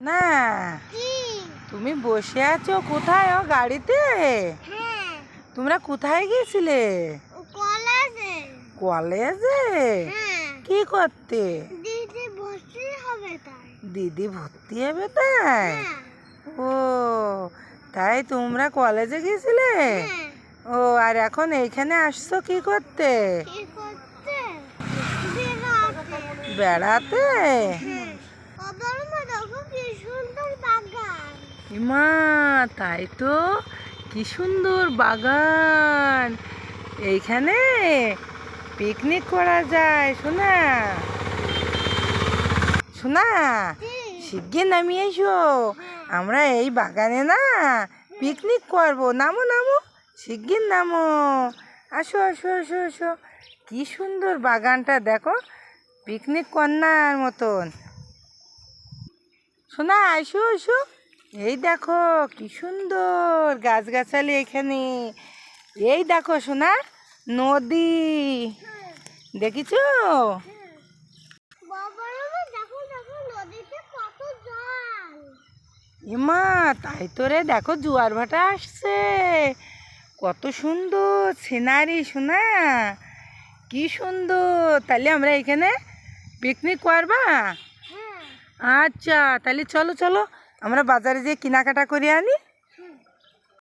না, তুমি বসে আছো কোথায়? ও গাড়িতে? তোমরা কোথায় গিয়েছিলে? কলেজে? কি করতে? দিদি ভর্তি হবে তাই? ও তাই তোমরা কলেজে গিয়েছিলে? ও আর এখন এইখানে আসছো কি করতে? বেড়াতে? মা তাই তো, কি সুন্দর বাগান। এইখানে পিকনিক করা যায়। শোনা শোনা, শিগগির নামিয়ে এসো, আমরা এই বাগানে না পিকনিক করবো। নামো নামো, শিগগির নামো, আসো আসো আসো আসো। কি সুন্দর বাগানটা দেখো, পিকনিক করার মতন। শোনা আসো আসো, এই দেখো কি সুন্দর গাছগাছালি এখানে। এই দেখো শোনা, নদী দেখিছো? এমা তাই তো রে, দেখো জোয়ার ভাটা আসছে, কত সুন্দর সিনারি। শোনা কি সুন্দর। তাহলে আমরা এখানে পিকনিক করবা? আচ্ছা তাহলে চলো চলো, আমরা বাজারে যেয়ে কেনাকাটা করে আনি।